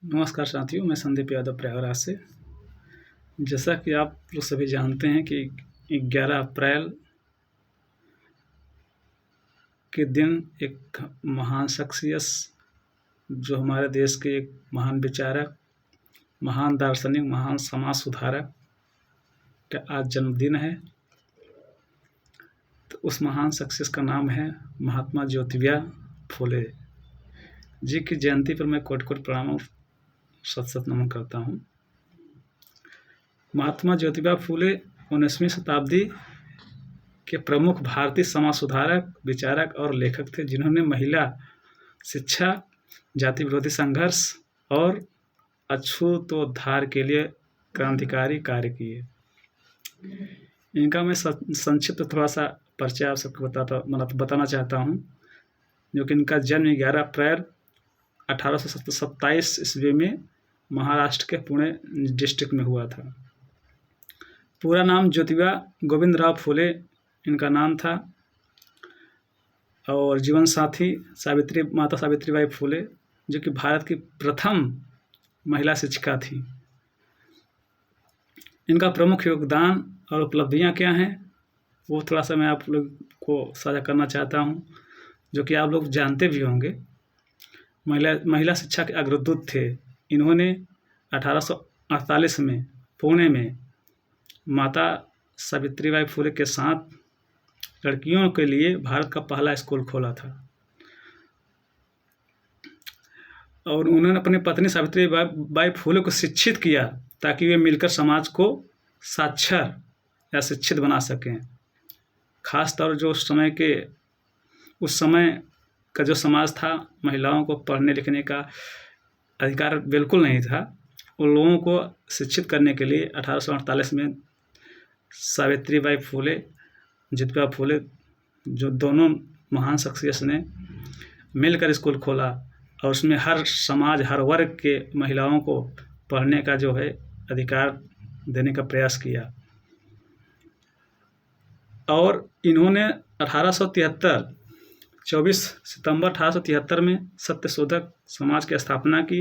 नमस्कार साथियों, मैं संदीप यादव प्रयागराज से। जैसा कि आप लोग सभी जानते हैं कि 11 अप्रैल के दिन एक महान शख्सियत, जो हमारे देश के एक महान विचारक, महान दार्शनिक, महान समाज सुधारक का आज जन्मदिन है। तो उस महान शख्सियत का नाम है महात्मा ज्योतिबा फुले जी की जयंती पर मैं कोटि-कोटि प्रणाम और शत-शत नमन करता हूँ। महात्मा ज्योतिबा फुले 19वीं शताब्दी के प्रमुख भारतीय समाज सुधारक, विचारक और लेखक थे, जिन्होंने महिला शिक्षा, जाति विरोधी संघर्ष और अछूतोद्धार के लिए क्रांतिकारी कार्य किए। इनका मैं संक्षिप्त थोड़ा सा परिचय आप सबको बताना चाहता हूँ। जो कि इनका जन्म 11 अप्रैल 1827 ईस्वी में महाराष्ट्र के पुणे डिस्ट्रिक्ट में हुआ था। पूरा नाम ज्योतिबा गोविंदराव फुले इनका नाम था, और जीवन साथी माता सावित्रीबाई फुले, जो कि भारत की प्रथम महिला शिक्षिका थी। इनका प्रमुख योगदान और उपलब्धियां क्या हैं, वो थोड़ा सा मैं आप लोग को साझा करना चाहता हूं, जो कि आप लोग जानते भी होंगे। महिला शिक्षा के अग्रदूत थे। इन्होंने 1848 में पुणे में माता सावित्रीबाई फुले के साथ लड़कियों के लिए भारत का पहला स्कूल खोला था, और उन्होंने अपनी पत्नी सावित्रीबाई फुले को शिक्षित किया ताकि वे मिलकर समाज को साक्षर या शिक्षित बना सकें। खासतौर जो उस समय का जो समाज था, महिलाओं को पढ़ने लिखने का अधिकार बिल्कुल नहीं था। उन लोगों को शिक्षित करने के लिए 1848 में सावित्रीबाई फुले, ज्योतिबा फुले, जो दोनों महान शख्सियत ने मिलकर स्कूल खोला, और उसमें हर समाज, हर वर्ग के महिलाओं को पढ़ने का जो है अधिकार देने का प्रयास किया। और इन्होंने 24 सितंबर 1873 में सत्यशोधक समाज की स्थापना की।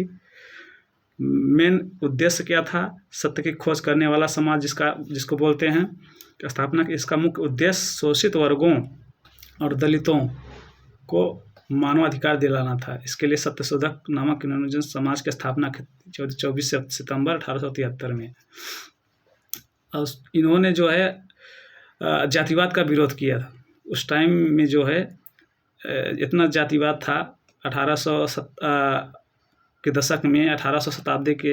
मेन उद्देश्य क्या था? सत्य की खोज करने वाला समाज जिसको बोलते हैं, स्थापना की। इसका मुख्य उद्देश्य शोषित वर्गों और दलितों को मानवाधिकार दिलाना था। इसके लिए सत्यशोधक नामक इन्होंने समाज की स्थापना की 24 सितंबर 1873 में। और इन्होंने जो है जातिवाद का विरोध किया। उस टाइम में जो है इतना जातिवाद था, 1800 के दशक में, 1800 शताब्दी के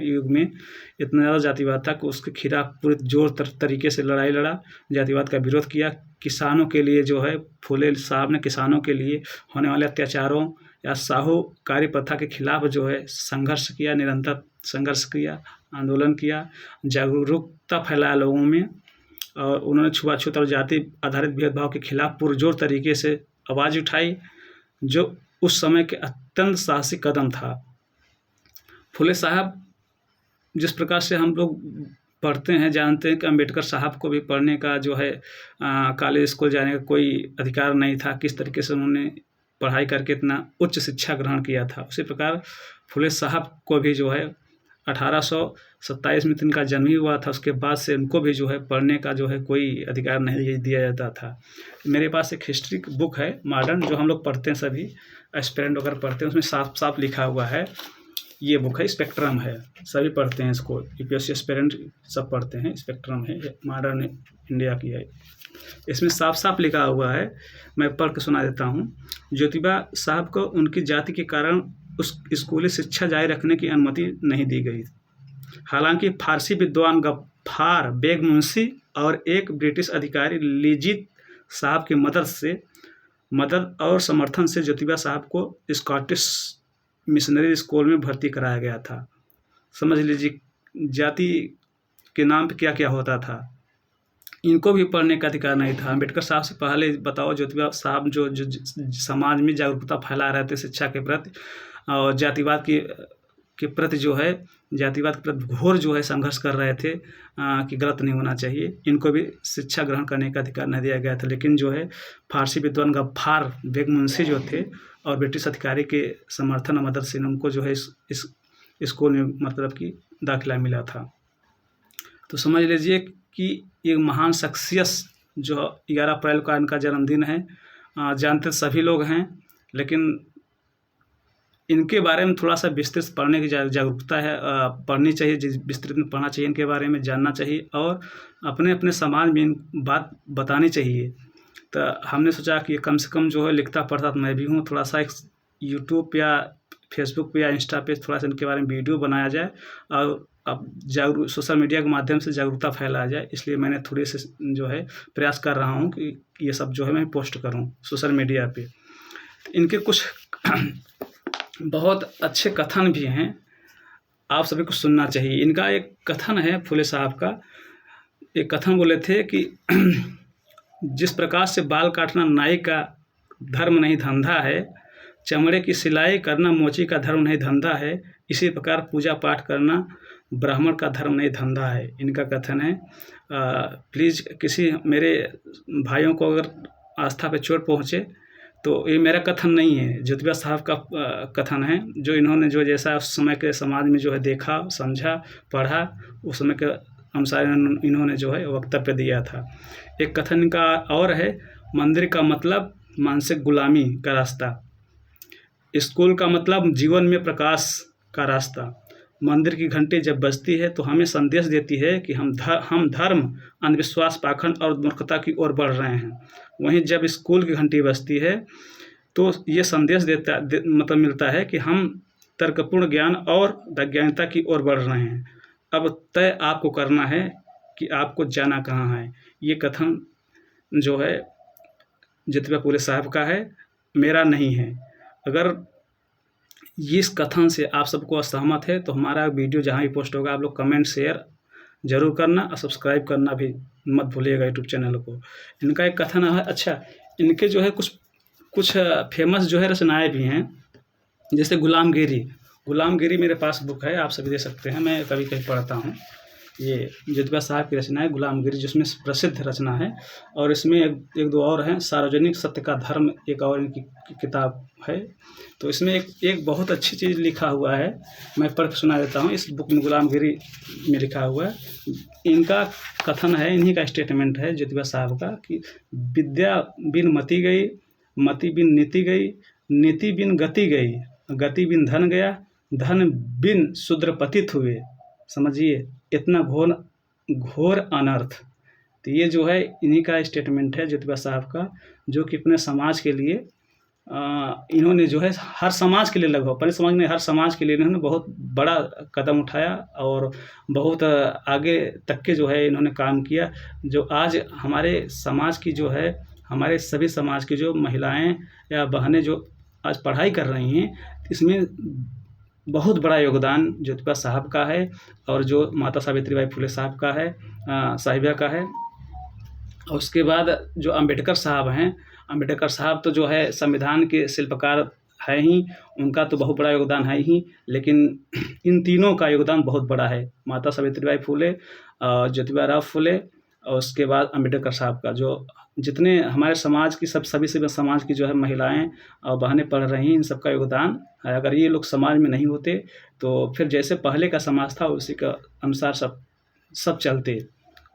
युग में इतना ज़्यादा जातिवाद था कि उसके खिलाफ पूरे जोर तरीके से लड़ाई लड़ा, जातिवाद का विरोध किया। किसानों के लिए जो है फुले साहब ने किसानों के लिए होने वाले अत्याचारों या साहूकारी प्रथा के खिलाफ जो है संघर्ष किया, निरंतर संघर्ष किया, आंदोलन किया, जागरूकता फैलाया लोगों में। और उन्होंने छुआछूत और जाति आधारित भेदभाव के खिलाफ पुरजोर तरीके से आवाज़ उठाई, जो उस समय के अत्यंत साहसिक कदम था। फुले साहब, जिस प्रकार से हम लोग पढ़ते हैं, जानते हैं कि अम्बेडकर साहब को भी पढ़ने का जो है कॉलेज स्कूल जाने का कोई अधिकार नहीं था। किस तरीके से उन्होंने पढ़ाई करके इतना उच्च शिक्षा ग्रहण किया था, उसी प्रकार फुले साहब को भी जो है 1827 में इनका जन्म ही हुआ था। उसके बाद से उनको भी जो है पढ़ने का जो है कोई अधिकार नहीं दिया जाता था। मेरे पास एक हिस्ट्री बुक है मॉडर्न, जो हम लोग पढ़ते हैं, सभी एस्पिरेंट वगैरह पढ़ते हैं, उसमें साफ साफ लिखा हुआ है। ये बुक है, स्पेक्ट्रम है, सभी पढ़ते हैं इसको, यूपीएससी एस्पिरेंट सब पढ़ते हैं। स्पेक्ट्रम है, मॉडर्न इंडिया की है। इसमें साफ साफ लिखा हुआ है, मैं पढ़ के सुना देता हूँ। ज्योतिबा साहब को उनकी जाति के कारण उस स्कूली शिक्षा जारी रखने की अनुमति नहीं दी गई। हालांकि फारसी विद्वान गफ्फार बेग मुंशी और एक ब्रिटिश अधिकारी लीजित साहब की मदद और समर्थन से ज्योतिबा साहब को स्कॉटिश मिशनरी स्कूल में भर्ती कराया गया था। समझ लीजिए जाति के नाम पे क्या क्या होता था। इनको भी पढ़ने का अधिकार नहीं था। अम्बेडकर साहब से पहले बताओ, ज्योतिबा साहब जो समाज में जागरूकता फैला रहे थे शिक्षा के प्रति, और जातिवाद के प्रति जो है, जातिवाद के प्रति घोर जो है संघर्ष कर रहे थे कि गलत नहीं होना चाहिए। इनको भी शिक्षा ग्रहण करने का अधिकार नहीं दिया गया था। लेकिन जो है फारसी विद्वान गफ्फार बेग मुंशी जो थे और ब्रिटिश अधिकारी के समर्थन और मदद से उनको जो है इस स्कूल में मतलब कि दाखिला मिला था। तो समझ लीजिए कि ये महान शख्सियत जो 11 अप्रैल का इनका जन्मदिन है, जानते सभी लोग हैं, लेकिन इनके बारे में थोड़ा सा विस्तृत पढ़ने की जागरूकता है, पढ़नी चाहिए, विस्तृत में पढ़ना चाहिए, इनके बारे में जानना चाहिए और अपने अपने समाज में इन बात बतानी चाहिए। तो हमने सोचा कि कम से कम जो है लिखता पढ़ता तो मैं भी हूँ, थोड़ा सा एक यूट्यूब या फेसबुक पे या इंस्टा पे थोड़ा सा इनके बारे में वीडियो बनाया जाए और अब सोशल मीडिया के माध्यम से जागरूकता फैलाया जाए। इसलिए मैंने थोड़ी से जो है प्रयास कर रहा हूँ कि ये सब जो है मैं पोस्ट करूँ सोशल मीडिया पे। इनके कुछ बहुत अच्छे कथन भी हैं, आप सभी को सुनना चाहिए। इनका एक कथन है, फुले साहब का एक कथन बोले थे कि जिस प्रकार से बाल काटना नाई का धर्म नहीं धंधा है, चमड़े की सिलाई करना मोची का धर्म नहीं धंधा है, इसी प्रकार पूजा पाठ करना ब्राह्मण का धर्म नहीं धंधा है। इनका कथन है। प्लीज़ किसी मेरे भाइयों को अगर आस्था पे चोट पहुँचे तो ये मेरा कथन नहीं है, ज्योतिबा साहब का कथन है, जो इन्होंने जो जैसा उस समय के समाज में जो है देखा, समझा, पढ़ा, उस समय के अनुसार इन्होंने जो है वक्तव्य दिया था। एक कथन इनका और है, मंदिर का मतलब मानसिक गुलामी का रास्ता, स्कूल का मतलब जीवन में प्रकाश का रास्ता, मंदिर की घंटी जब बजती है तो हमें संदेश देती है कि हम धर्म, अंधविश्वास, पाखंड और मूर्खता की ओर बढ़ रहे हैं। वहीं जब स्कूल की घंटी बजती है तो ये संदेश मतलब मिलता है कि हम तर्कपूर्ण ज्ञान और वैज्ञानिकता की ओर बढ़ रहे हैं। अब तय आपको करना है कि आपको जाना कहाँ है। ये कथन जो है ज्योतिबा फुले साहब का है, मेरा नहीं है। अगर इस कथन से आप सबको असहमत है तो हमारा वीडियो जहाँ भी पोस्ट होगा आप लोग कमेंट शेयर जरूर करना और सब्सक्राइब करना भी मत भूलिएगा यूट्यूब चैनल को। इनका एक कथन है। अच्छा, इनके जो है कुछ फेमस जो है रचनाएँ भी हैं, जैसे गुलामगिरी मेरे पास बुक है, आप सभी दे सकते हैं, मैं कभी कभी पढ़ता हूँ। ये ज्योतिबा साहब की रचना है गुलामगिरी, जिसमें प्रसिद्ध रचना है। और इसमें एक दो और हैं, सार्वजनिक सत्य का धर्म एक और इनकी किताब है। तो इसमें एक बहुत अच्छी चीज़ लिखा हुआ है, मैं पढ़ के सुना देता हूँ। इस बुक में गुलामगिरी में लिखा हुआ है, इनका कथन है, इन्हीं का स्टेटमेंट है ज्योतिबा साहब का कि विद्या बिन मति गई, मति बिन नीति गई, नीति बिन गति गई, गति बिन धन गया, धन बिन शूद्र पतित हुए। समझिए इतना घोर अनर्थ। तो ये जो है इन्हीं का स्टेटमेंट है ज्योतिबा साहब का, जो कि अपने समाज के लिए इन्होंने जो है हर समाज के लिए, लगभग अपने समाज में हर समाज के लिए इन्होंने बहुत बड़ा कदम उठाया और बहुत आगे तक के जो है इन्होंने काम किया। जो आज हमारे समाज की जो है, हमारे सभी समाज की जो महिलाएं या बहनें जो आज पढ़ाई कर रही हैं, इसमें बहुत बड़ा योगदान ज्योतिबा साहब का है और जो माता सावित्रीबाई फुले साहब का है, साहिबा का है। और उसके बाद जो अम्बेडकर साहब हैं, अम्बेडकर साहब तो जो है संविधान के शिल्पकार है ही, उनका तो बहुत बड़ा योगदान है ही, लेकिन इन तीनों का योगदान बहुत बड़ा है, माता सावित्रीबाई फुले, ज्योतिबा राव फुले और उसके बाद अम्बेडकर साहब का। जो जितने हमारे समाज की सभी समाज की जो है महिलाएं और बहनें पढ़ रही हैं, इन सब का योगदान है। अगर ये लोग समाज में नहीं होते तो फिर जैसे पहले का समाज था उसी का अनुसार सब चलते,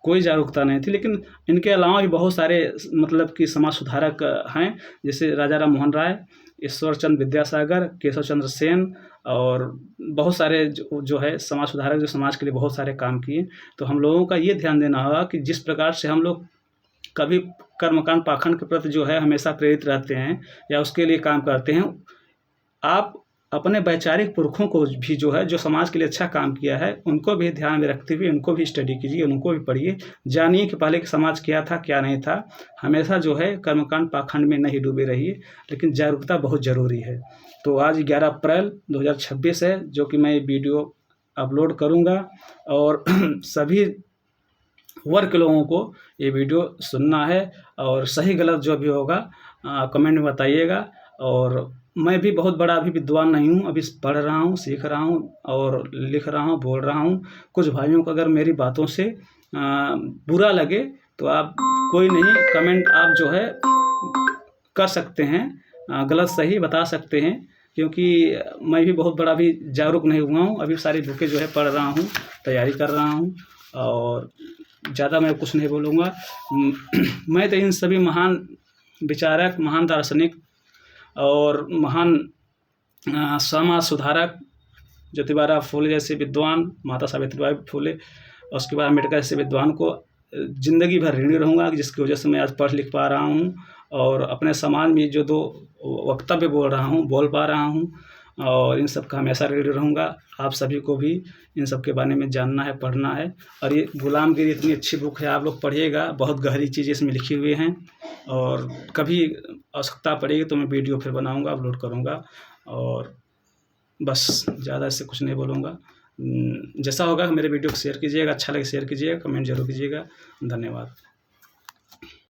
कोई जागरूकता नहीं थी। लेकिन इनके अलावा भी बहुत सारे मतलब कि समाज सुधारक हैं, जैसे राजा राम मोहन राय, ईश्वर चंद्र विद्यासागर, केशव चंद्र सेन और बहुत सारे जो है समाज सुधारक, जो समाज के लिए बहुत सारे काम किए। तो हम लोगों का ये ध्यान देना होगा कि जिस प्रकार से हम लोग कभी कर्मकांड पाखंड के प्रति जो है हमेशा प्रेरित रहते हैं या उसके लिए काम करते हैं, आप अपने वैचारिक पुरखों को भी जो है, जो समाज के लिए अच्छा काम किया है, उनको भी ध्यान में रखते हुए उनको भी स्टडी कीजिए, उनको भी पढ़िए, जानिए कि पहले का समाज क्या था क्या नहीं था। हमेशा जो है कर्मकांड पाखंड में नहीं डूबे रहिए, लेकिन जागरूकता बहुत ज़रूरी है। तो आज 11 अप्रैल 2026 है, जो कि मैं वीडियो अपलोड करूँगा और सभी वर्ग के लोगों को ये वीडियो सुनना है और सही गलत जो भी होगा कमेंट में बताइएगा। और मैं भी बहुत बड़ा अभी विद्वान नहीं हूँ, अभी पढ़ रहा हूँ, सीख रहा हूँ और लिख रहा हूँ, बोल रहा हूँ। कुछ भाइयों को अगर मेरी बातों से बुरा लगे तो आप कोई नहीं, कमेंट आप जो है कर सकते हैं, गलत सही बता सकते हैं। क्योंकि मैं भी बहुत बड़ा भी जागरूक नहीं हुआ हूँ। अभी सारी बुकें जो है पढ़ रहा हूँ, तैयारी कर रहा हूँ और ज़्यादा मैं कुछ नहीं बोलूँगा। मैं तो इन सभी महान विचारक, महान दार्शनिक और महान समाज सुधारक ज्योतिबा फुले जैसे विद्वान, माता सावित्रीबाई फुले और उसके बाद अम्बेडकर जैसे विद्वान को ज़िंदगी भर ऋणी रहूँगा, जिसकी वजह से मैं आज पढ़ लिख पा रहा हूँ और अपने समाज में जो 2 वक्तव्य बोल पा रहा हूँ और इन सब का हमेशा ऋणी रहूँगा। आप सभी को भी इन सब के बारे में जानना है, पढ़ना है। और ये गुलामगिरी इतनी अच्छी बुक है, आप लोग पढ़िएगा, बहुत गहरी चीज़ें इसमें लिखी हुई हैं और कभी आवश्यकता पड़ेगी तो मैं वीडियो फिर बनाऊँगा, अपलोड करूँगा। और बस ज़्यादा इससे कुछ नहीं बोलूँगा। जैसा होगा मेरे वीडियो को शेयर कीजिएगा, अच्छा लगे शेयर कीजिएगा, कमेंट जरूर कीजिएगा। धन्यवाद।